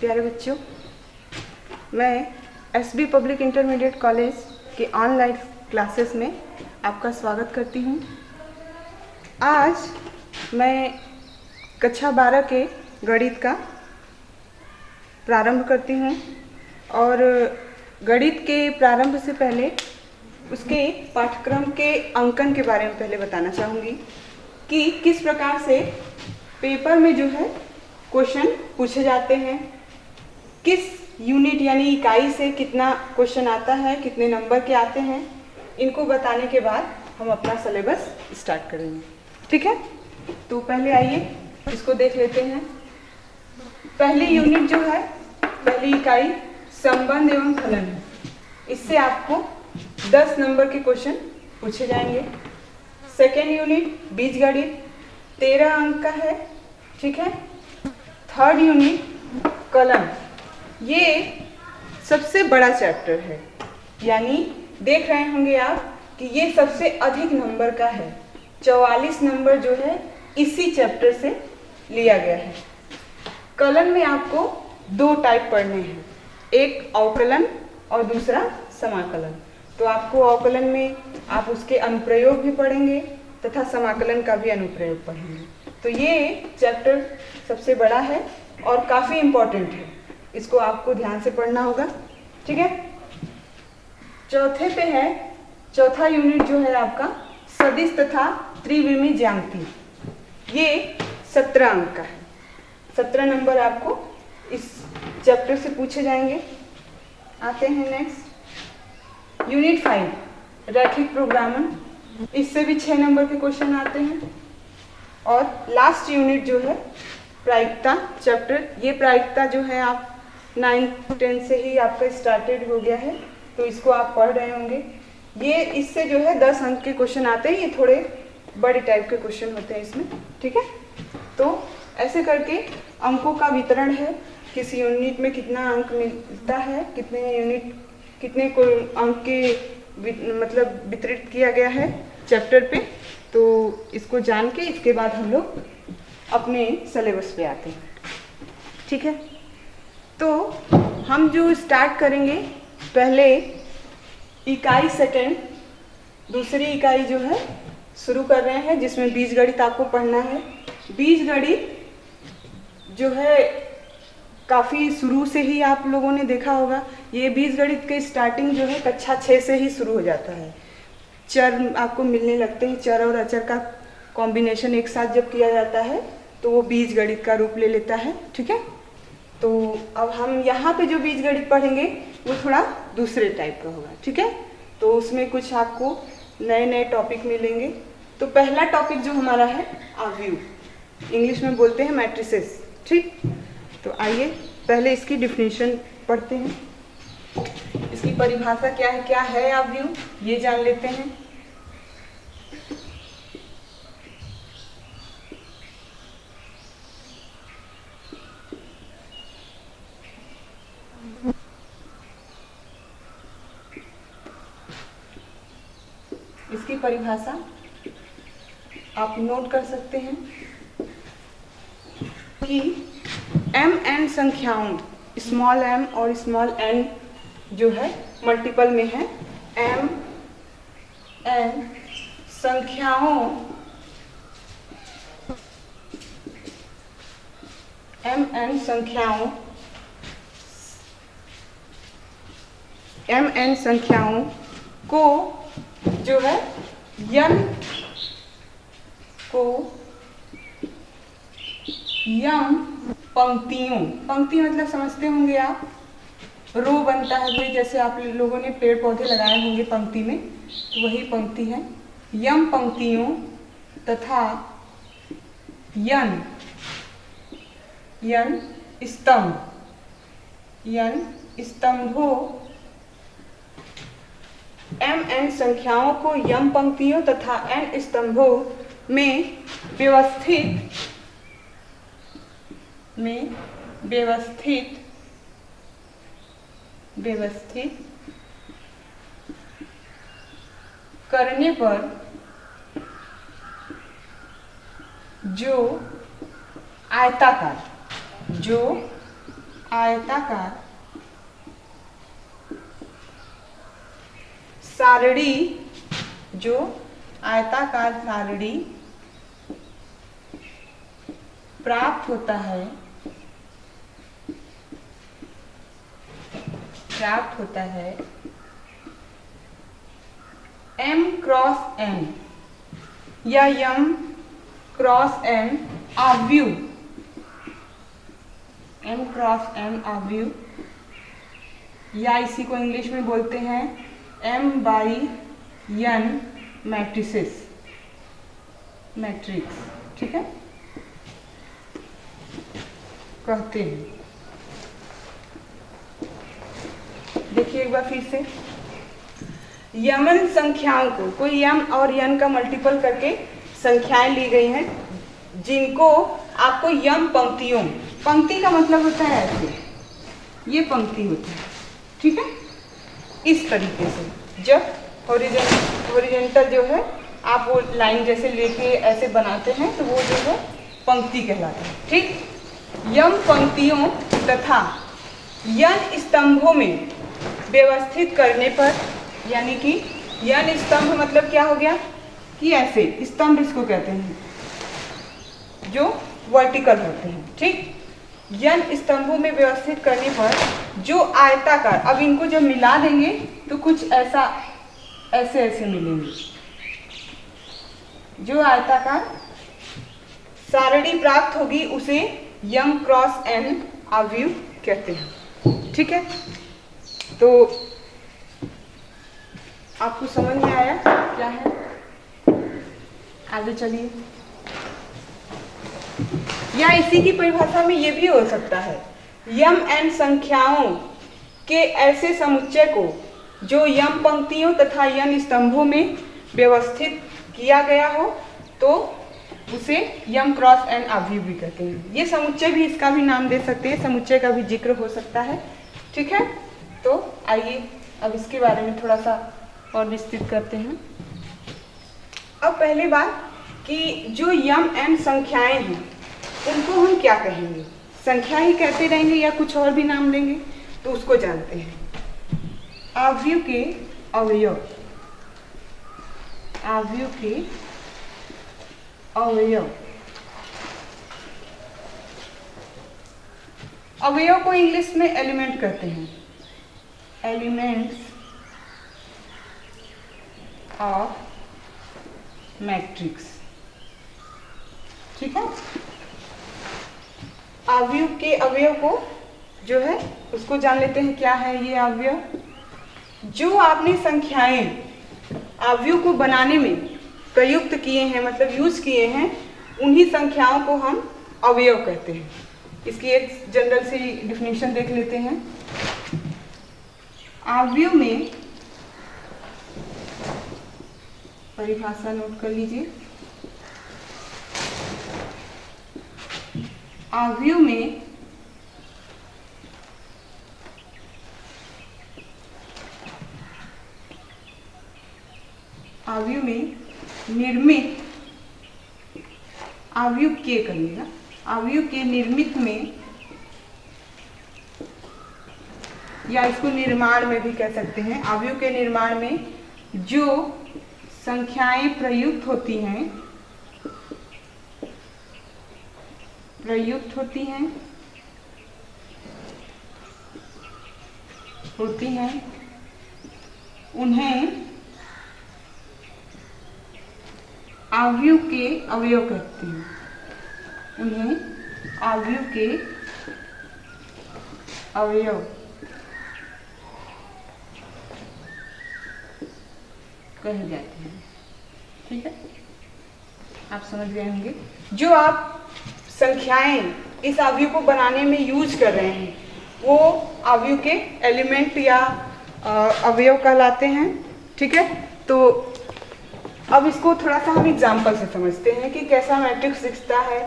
प्यारे बच्चों, मैं एसबी पब्लिक इंटरमीडिएट कॉलेज के ऑनलाइन क्लासेस में आपका स्वागत करती हूँ। आज मैं कक्षा 12 के गणित का प्रारंभ करती हूँ और गणित के प्रारंभ से पहले उसके पाठ्यक्रम के अंकन के बारे में पहले बताना चाहूँगी कि किस प्रकार से पेपर में जो है क्वेश्चन पूछे जाते हैं, किस यूनिट यानी इकाई से कितना क्वेश्चन आता है, कितने नंबर के आते हैं। इनको बताने के बाद हम अपना सिलेबस स्टार्ट करेंगे। ठीक है, तो पहले आइए इसको देख लेते हैं। पहली यूनिट जो है, पहली इकाई संबंध एवं फलन है। इससे आपको 10 नंबर के क्वेश्चन पूछे जाएंगे। सेकेंड यूनिट बीजगणित 13 अंक का है। ठीक है। थर्ड यूनिट कलन, ये सबसे बड़ा चैप्टर है, यानी देख रहे होंगे आप कि ये सबसे अधिक नंबर का है। 44 नंबर जो है इसी चैप्टर से लिया गया है। कलन में आपको 2 टाइप पढ़ने हैं, एक अवकलन और दूसरा समाकलन। तो आपको अवकलन में आप उसके अनुप्रयोग भी पढ़ेंगे तथा समाकलन का भी अनुप्रयोग पढ़ेंगे। तो ये चैप्टर सबसे बड़ा है और काफ़ी इम्पोर्टेंट है, इसको आपको ध्यान से पढ़ना होगा। ठीक है। चौथे पे है, चौथा यूनिट जो है आपका सदिश तथा त्रिविमीय ज्यामिति। ये 17 अंक का है। 17 नंबर आपको इस चैप्टर से पूछे जाएंगे। आते हैं नेक्स्ट यूनिट 5 रैखिक प्रोग्रामन। इससे भी 6 नंबर के क्वेश्चन आते हैं। और लास्ट यूनिट जो है प्रायिकता चैप्टर। ये प्रायिकता जो है आप 9-10 से ही आपका स्टार्टेड हो गया है, तो इसको आप पढ़ रहे होंगे। ये इससे जो है 10 अंक के क्वेश्चन आते हैं। ये थोड़े बड़े टाइप के क्वेश्चन होते हैं इसमें। ठीक है, तो ऐसे करके अंकों का वितरण है, किस यूनिट में कितना अंक मिलता है, कितने यूनिट कितने को अंक के मतलब वितरित किया गया है चैप्टर पे। तो इसको जान के इसके बाद हम लोग अपने सिलेबस पे आते हैं। ठीक है, तो हम जो स्टार्ट करेंगे, पहले इकाई सेकेंड, दूसरी इकाई जो है शुरू कर रहे हैं, जिसमें बीजगणित आपको पढ़ना है। बीजगणित जो है काफ़ी शुरू से ही आप लोगों ने देखा होगा। ये बीजगणित के स्टार्टिंग जो है कक्षा 6 से ही शुरू हो जाता है। चर आपको मिलने लगते हैं, चर और अचर का कॉम्बिनेशन एक साथ जब किया जाता है तो वो बीजगणित का रूप ले लेता है। ठीक है, तो अब हम यहाँ पे जो बीजगणित पढ़ेंगे वो थोड़ा दूसरे टाइप का होगा। ठीक है, तो उसमें कुछ आपको नए नए टॉपिक मिलेंगे। तो पहला टॉपिक जो हमारा है आव्यूह, इंग्लिश में बोलते हैं मैट्रिसेस। ठीक, तो आइए पहले इसकी डिफिनीशन पढ़ते हैं। इसकी परिभाषा क्या है आव्यूह, ये जान लेते हैं। इसकी परिभाषा आप नोट कर सकते हैं कि mn संख्याओं, स्मॉल m और स्मॉल n जो है मल्टीपल में है। mn संख्याओं को जो है यम पंक्तियों, पंक्ति मतलब समझते होंगे आप, रो बनता है भाई, जैसे आप लोगों ने पेड़ पौधे लगाए होंगे पंक्ति में, तो वही पंक्ति है। यम पंक्तियों तथा स्तंभों, mn संख्याओं को यम पंक्तियों तथा n स्तंभों में व्यवस्थित करने पर जो आयताकार आयताकार सारणी, जो आयताकार सारणी प्राप्त होता है m क्रॉस n या m क्रॉस n आव्यूह, m क्रॉस n आव्यूह, या इसी को इंग्लिश में बोलते हैं m by n matrices, matrix, ठीक है, कहते हैं। देखिए एक बार फिर से, यमन संख्याओं को, कोई यम और यन का मल्टीपल करके संख्याएं ली गई हैं, जिनको आपको यम पंक्तियों, पंक्ति का मतलब होता है ऐसे, ये पंक्ति होती है, ठीक है, इस तरीके से जब हॉरिजॉन्टल जो है आप वो लाइन जैसे लेके ऐसे बनाते हैं तो वो जो है पंक्ति कहलाता है, ठीक। यम पंक्तियों तथा यन स्तंभों में व्यवस्थित करने पर, यानी कि यन स्तंभ मतलब क्या हो गया कि ऐसे स्तंभ इसको कहते हैं जो वर्टिकल होते हैं, ठीक। यन स्तंभों में व्यवस्थित करने पर जो आयताकार, अब इनको जब मिला देंगे तो कुछ ऐसा ऐसे ऐसे मिलेंगे, जो आयताकार सारणी प्राप्त होगी उसे यम क्रॉस एन आव्यूह कहते हैं, ठीक है। तो आपको समझ में आया क्या है, आगे चलिए। या इसी की परिभाषा में ये भी हो सकता है, यम एन संख्याओं के ऐसे समुच्चय को जो यम पंक्तियों तथा यन स्तंभों में व्यवस्थित किया गया हो तो उसे यम क्रॉस एन आव्यूह भी कहते हैं। ये समुच्चय भी, इसका भी नाम दे सकते हैं, समुच्चय का भी जिक्र हो सकता है, ठीक है। तो आइए अब इसके बारे में थोड़ा सा और विस्तृत करते हैं। अब पहली बात कि जो यम एन संख्याएं हैं उनको हम क्या कहेंगे, संख्या ही कहते रहेंगे या कुछ और भी नाम लेंगे, तो उसको जानते हैं। आव्यूह के अवयव, आव्यूह के अवयव, अवयव को इंग्लिश में एलिमेंट कहते हैं, एलिमेंट्स ऑफ मैट्रिक्स, ठीक है। आव्यूह के अवयव को जो है उसको जान लेते हैं, क्या है ये अवयव। जो आपने संख्याएं आव्यूह को बनाने में प्रयुक्त किए हैं, मतलब यूज किए हैं, उन्हीं संख्याओं को हम अवयव कहते हैं। इसकी एक जनरल सी डिफिनीशन देख लेते हैं। आव्यूह में, परिभाषा नोट कर लीजिए, आव्यूह में निर्मित, आव्यूह के कहिएगा, आव्यूह के निर्मित में, या इसको निर्माण में भी कह सकते हैं, आव्यूह के निर्माण में जो संख्याएं प्रयुक्त होती हैं, उन्हें आव्यूह के अवयव कहते हैं, उन्हें आव्यूह के अवयव कहे जाते हैं, ठीक है। आप समझ गए होंगे। जो आप संख्याएं इस आव्यूह को बनाने में यूज कर रहे हैं वो आव्यूह के एलिमेंट या अवयव कहलाते हैं, ठीक है। तो अब इसको थोड़ा सा हम एग्जाम्पल से समझते हैं कि कैसा मैट्रिक्स दिखता है,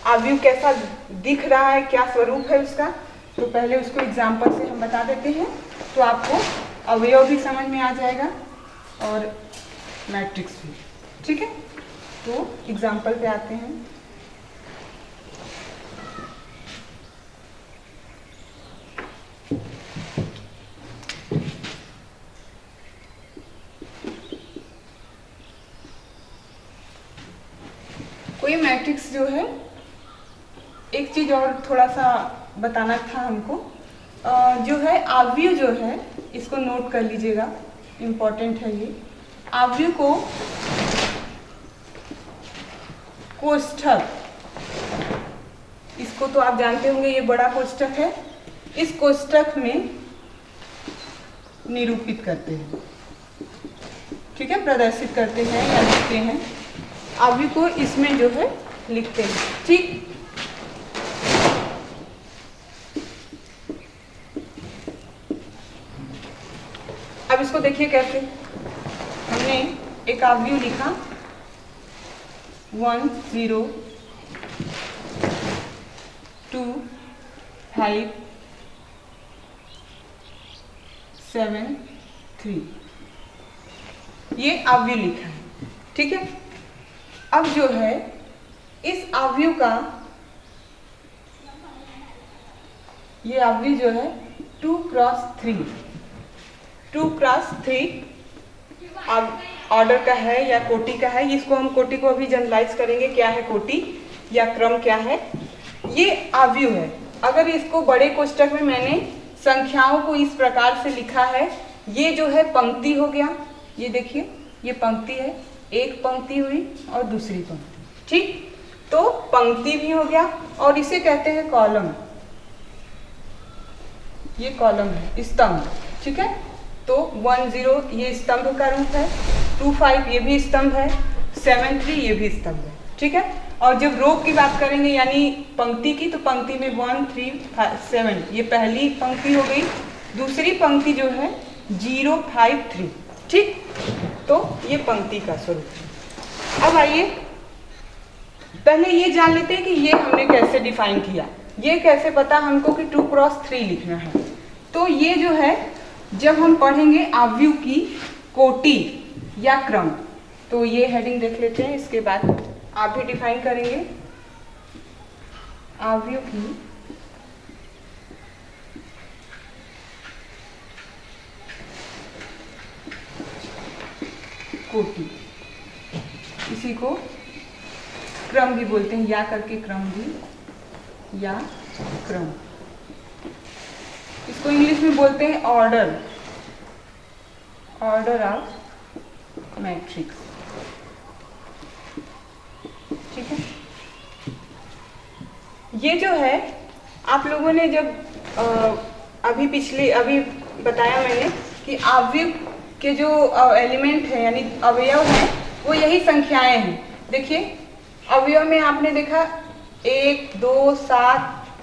आव्यूह कैसा दिख रहा है, क्या स्वरूप है उसका। तो पहले उसको एग्जाम्पल से हम बता देते हैं, तो आपको अवयव भी समझ में आ जाएगा और मैट्रिक्स भी, ठीक है। तो एग्जाम्पल पे आते हैं। कोई मैट्रिक्स जो है, एक चीज़ और थोड़ा सा बताना था हमको, जो है आव्यूह जो है, इसको नोट कर लीजिएगा, इम्पॉर्टेंट है ये। आव्यूह को कोष्ठक, इसको तो आप जानते होंगे, ये बड़ा कोष्ठक है, इस कोष्ठक में निरूपित करते हैं, ठीक है, प्रदर्शित करते हैं या लिखते हैं। आव्यूह को इसमें जो है लिखते हैं, ठीक। अब इसको देखिए कैसे, हमने एक आव्यूह लिखा 1 0 2 5 7 3, ये आव्यूह लिखा है, ठीक है। अब जो है इस आव्यूह का, ये आव्यूह जो है 2 क्रॉस 3, 2 क्रॉस 3 अब ऑर्डर का है या कोटि का है। इसको हम कोटि को अभी जनरलाइज करेंगे, क्या है कोटि या क्रम क्या है। ये आव्यूह है। अगर इसको बड़े कोष्ठक में मैंने संख्याओं को इस प्रकार से लिखा है, ये जो है पंक्ति हो गया, ये देखिए ये पंक्ति है, एक पंक्ति हुई और दूसरी पंक्ति, ठीक। तो पंक्ति भी हो गया, और इसे कहते हैं कॉलम, ये कॉलम है, स्तंभ, ठीक है। तो 1 0 ये स्तंभ का रूप है, 2 5 ये भी स्तंभ है, 7 3 ये भी स्तंभ है, ठीक है। और जब रो की बात करेंगे यानी पंक्ति की, तो पंक्ति में 1 3 7 ये पहली पंक्ति हो गई, दूसरी पंक्ति जो है 0 5 3, ठीक। तो ये पंक्ति का स्वरूप है। अब आइए पहले ये जान लेते हैं कि ये हमने कैसे डिफाइन किया, ये कैसे पता हमको कि 2 क्रॉस 3 लिखना है। तो ये जो है जब हम पढ़ेंगे आव्यूह की कोटि या क्रम, तो ये हेडिंग देख लेते हैं, इसके बाद आप भी डिफाइन करेंगे आव्यूह की कोटि, इसी को क्रम भी बोलते हैं, या करके क्रम भी, या क्रम, इसको इंग्लिश में बोलते हैं ऑर्डर, ऑर्डर ऑफ मैट्रिक्स, ठीक है। ये जो है आप लोगों ने जब अभी बताया मैंने कि आव्यूह के जो एलिमेंट है यानी अवयव हैं, वो यही संख्याएं हैं। देखिए अवयव में आपने देखा 1 2 7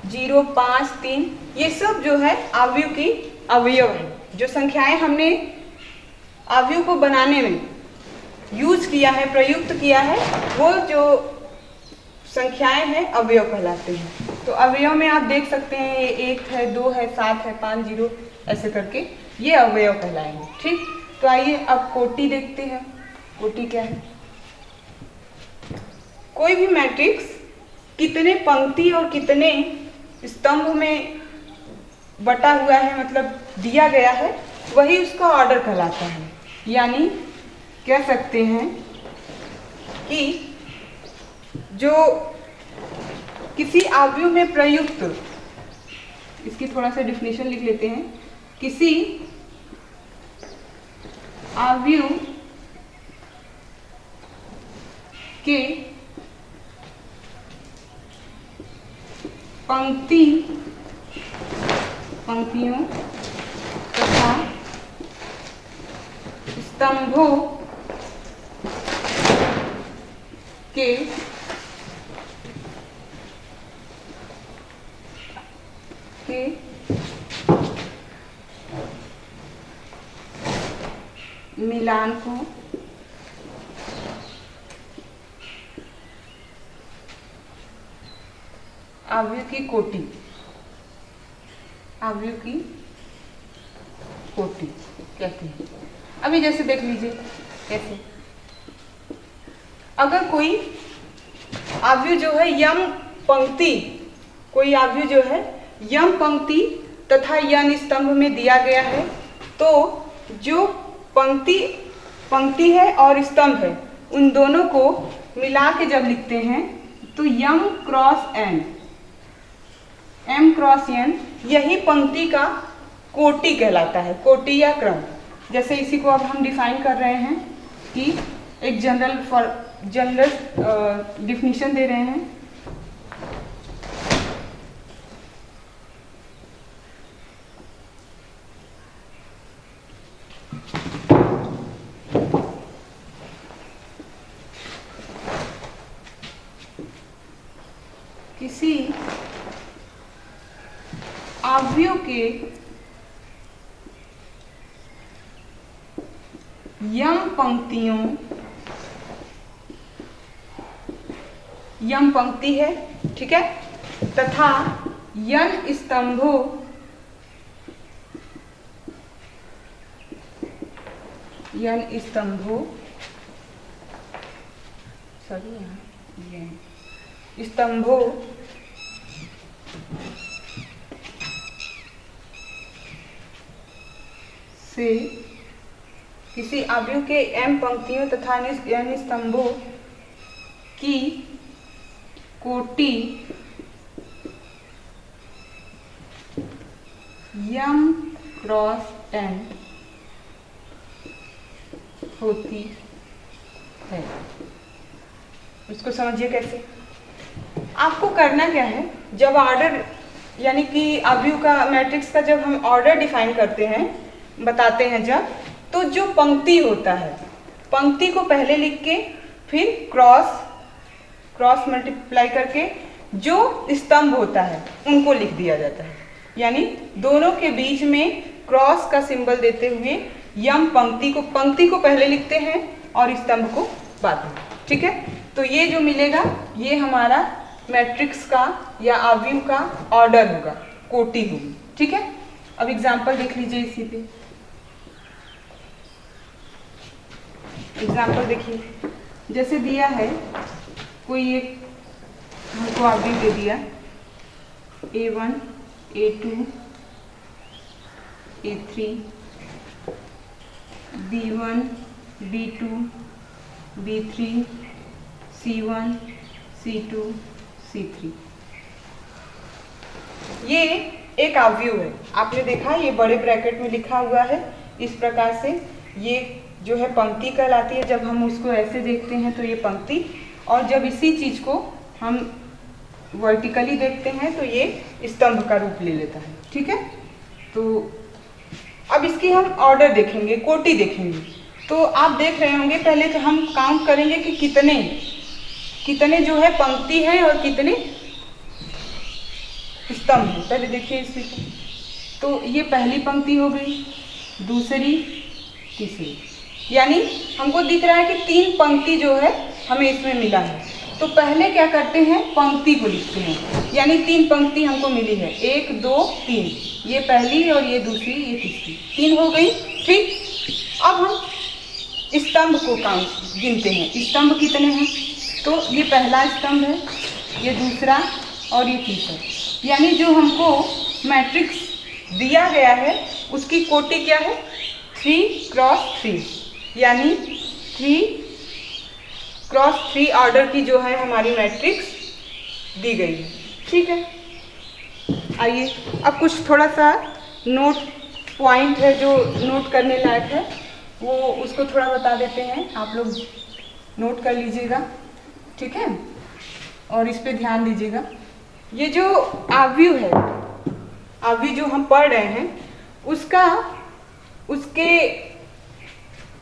0 5 3, ये सब जो है आव्यूह की अवयव है। जो संख्याएं हमने आव्यूह को बनाने में यूज किया है, प्रयुक्त किया है, वो जो संख्याएं हैं अवयव कहलाते हैं। तो अवयव में आप देख सकते हैं ये 1 है, 2 है, 7 है, 5 0 ऐसे करके ये अवयव कहलाएंगे, ठीक। तो आइए अब कोटि देखते हैं। कोटि क्या है? कोई भी मैट्रिक्स कितने पंक्ति और कितने स्तंभ में बटा हुआ है, मतलब दिया गया है, वही उसका ऑर्डर कहलाता है। यानी कह सकते हैं कि जो किसी आव्यूह में प्रयुक्त, इसकी थोड़ा सा डिफिनेशन लिख लेते हैं, किसी आव्यूह के पंक्तियों तथा स्तंभों के मिलान को आव्यूह की कोटि, आव्यूह की कोटि कहते हैं। अभी जैसे देख लीजिए कैसे, अगर कोई आव्यूह जो है यम पंक्ति, कोई आव्यूह जो है यम पंक्ति तथा यन स्तंभ में दिया गया है, तो जो पंक्ति है और स्तंभ है उन दोनों को मिला के जब लिखते हैं तो m cross n, m cross n यही पंक्ति का कोटि कहलाता है, कोटि या क्रम। जैसे इसी को अब हम डिफाइन कर रहे हैं कि एक जनरल डिफिनीशन दे रहे हैं। किसी अवयव के यम पंक्तियों, यम पंक्ति है, ठीक है, तथा यन स्तंभों स्तंभों से किसी अवयव के m पंक्तियों तथा n स्तंभों की कोटि m क्रॉस n होती है। इसको समझिए कैसे। आपको करना क्या है, जब ऑर्डर यानी कि अवयव का मैट्रिक्स का जब हम ऑर्डर डिफाइन करते हैं, बताते हैं जब, तो जो पंक्ति होता है, पंक्ति को पहले लिख के फिर क्रॉस मल्टीप्लाई करके जो स्तंभ होता है उनको लिख दिया जाता है। यानी दोनों के बीच में क्रॉस का सिंबल देते हुए यम पंक्ति को पहले लिखते हैं और स्तंभ को बाद में, ठीक है। तो ये जो मिलेगा ये हमारा मैट्रिक्स का या अवयव का ऑर्डर होगा, कोटि होगी, ठीक है। अब एग्जाम्पल देख लीजिए इसी पे। एग्जाम्पल देखिए, जैसे दिया है कोई एक हमको अवयव दे दिया A1 A2 A3 B1 B2 B3 C1 C2 C3। ये एक अवयव है, आपने देखा ये बड़े ब्रैकेट में लिखा हुआ है। इस प्रकार से ये जो है पंक्ति कहलाती है। जब हम उसको ऐसे देखते हैं तो ये पंक्ति, और जब इसी चीज को हम वर्टिकली देखते हैं तो ये स्तंभ का रूप ले लेता है, ठीक है। तो अब इसकी हम ऑर्डर देखेंगे, कोटि देखेंगे। तो आप देख रहे होंगे, पहले तो हम काउंट करेंगे कि कितने जो है पंक्ति है और कितने स्तंभ है। पहले देखिए इसी को, तो ये पहली पंक्ति हो गई, दूसरी, तीसरी, यानी हमको दिख रहा है कि 3 पंक्ति जो है हमें इसमें मिला है। तो पहले क्या करते हैं, पंक्ति को लिखते हैं। यानी 3 पंक्ति हमको मिली है, 1 2 3, ये पहली और ये दूसरी, ये तीसरी, 3 हो गई, ठीक। अब हम स्तंभ को गिनते हैं, स्तंभ कितने हैं। तो ये पहला स्तंभ है, ये दूसरा और ये तीसरा। यानी जो हमको मैट्रिक्स दिया गया है उसकी कोटि क्या है, 3 क्रॉस 3, यानी 3 क्रॉस 3 ऑर्डर की जो है हमारी मैट्रिक्स दी गई है, ठीक है। आइए अब कुछ थोड़ा सा नोट पॉइंट है जो नोट करने लायक है, वो उसको थोड़ा बता देते हैं। आप लोग नोट कर लीजिएगा, ठीक है, और इस पे ध्यान दीजिएगा। ये जो अवयव है, अवयव जो हम पढ़ रहे हैं उसके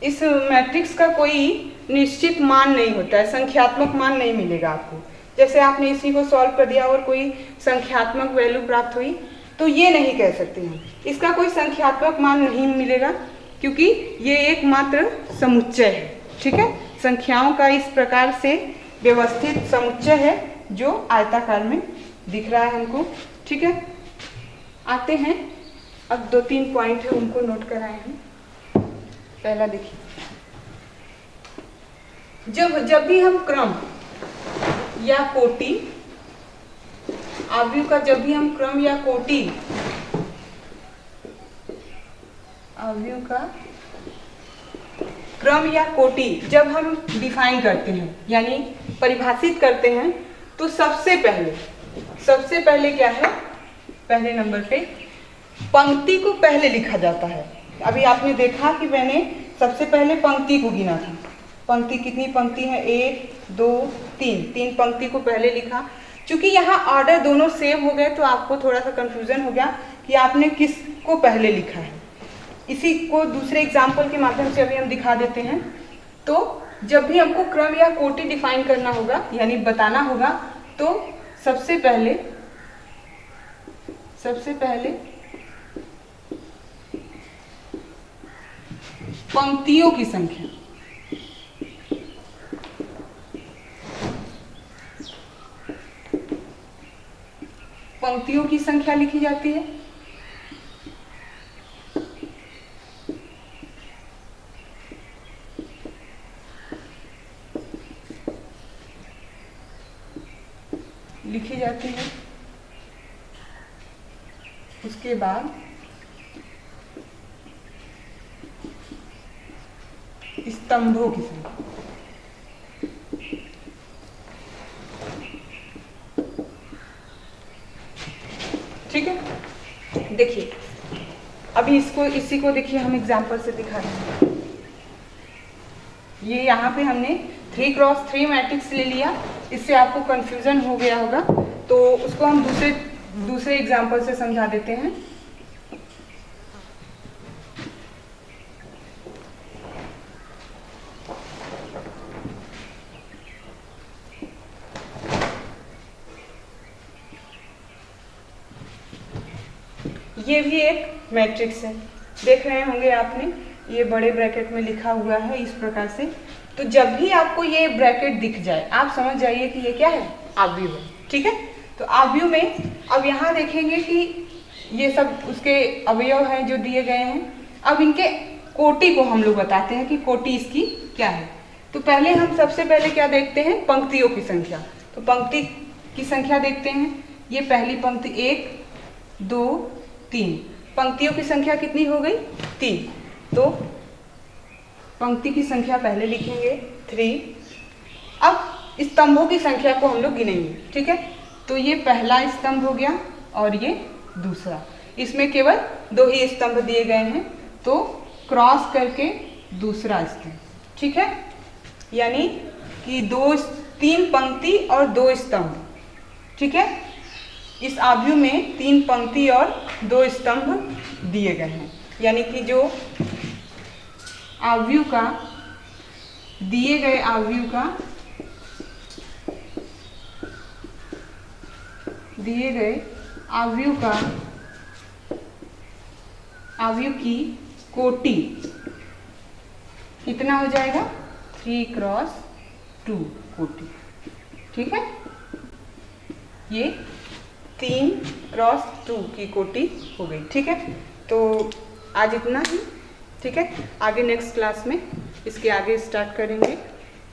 इस मैट्रिक्स का कोई निश्चित मान नहीं होता है, संख्यात्मक मान नहीं मिलेगा आपको। जैसे आपने इसी को सॉल्व कर दिया और कोई संख्यात्मक वैल्यू प्राप्त हुई, तो ये नहीं कह सकते हैं, इसका कोई संख्यात्मक मान नहीं मिलेगा, क्योंकि ये एकमात्र समुच्चय है, ठीक है। संख्याओं का इस प्रकार से व्यवस्थित समुच्चय है जो आयताकार में दिख रहा है हमको, ठीक है। आते हैं अब 2-3 पॉइंट है उनको नोट कराए हैं। पहला देखिए, जब भी हम क्रम या कोटि, अवयव का जब भी हम क्रम या कोटि, अवयव का क्रम या कोटि जब हम डिफाइन करते हैं यानी परिभाषित करते हैं तो सबसे पहले क्या है, पहले नंबर पे पंक्ति को पहले लिखा जाता है। अभी आपने देखा कि मैंने सबसे पहले पंक्ति को गिना था। पंक्ति कितनी पंक्ति है, 1 2 3 पंक्ति को पहले लिखा। क्योंकि यहाँ ऑर्डर दोनों सेम हो गए तो आपको थोड़ा सा कंफ्यूजन हो गया कि आपने किसको पहले लिखा है। इसी को दूसरे एग्जाम्पल के माध्यम से अभी हम दिखा देते हैं। तो जब भी हमको क्रम या कोटि डिफाइन करना होगा यानी बताना होगा तो सबसे पहले पंक्तियों की संख्या, पंक्तियों की संख्या लिखी जाती है। उसके बाद स्तंभों की संख्या, ठीक है। देखिए अभी इसी को देखिए हम एग्जाम्पल से दिखा रहे हैं। ये यहाँ पे हमने 3x3 मैट्रिक्स ले लिया, इससे आपको कंफ्यूजन हो गया होगा तो उसको हम दूसरे एग्जाम्पल से समझा देते हैं। ये भी एक मैट्रिक्स है, देख रहे होंगे आपने, ये बड़े ब्रैकेट में लिखा हुआ है इस प्रकार से। तो जब भी आपको ये ब्रैकेट दिख जाए आप समझ जाइए कि ये क्या है, आव्यूह है, ठीक है। तो आव्यूह में अब यहाँ देखेंगे कि ये सब उसके अवयव हैं जो दिए गए हैं। अब इनके कोटि को हम लोग बताते हैं कि कोटि इसकी क्या है। तो पहले हम सबसे पहले क्या देखते हैं, पंक्तियों की संख्या। तो पंक्ति की संख्या देखते हैं। ये पहली पंक्ति 1 2 3, पंक्तियों की संख्या कितनी हो गई, 3। तो पंक्ति की संख्या पहले लिखेंगे 3। अब स्तंभों की संख्या को हम लोग गिनेंगे, ठीक है। तो ये पहला स्तंभ हो गया और ये दूसरा, इसमें केवल 2 ही स्तंभ दिए गए हैं तो क्रॉस करके दूसरा स्तंभ, ठीक है। यानी कि 3 पंक्ति और 2 स्तंभ, ठीक है। इस आव्यूह में 3 पंक्ति और 2 स्तंभ दिए गए हैं। यानी कि जो आव्यूह का दिए गए आव्यूह की कोटि कितना हो जाएगा, 3x2 कोटि, ठीक है। ये 3x2 की कोटि हो गई, ठीक है। तो आज इतना ही, ठीक है। आगे नेक्स्ट क्लास में इसके आगे स्टार्ट करेंगे,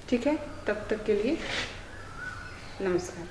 ठीक है। तब तक के लिए नमस्कार।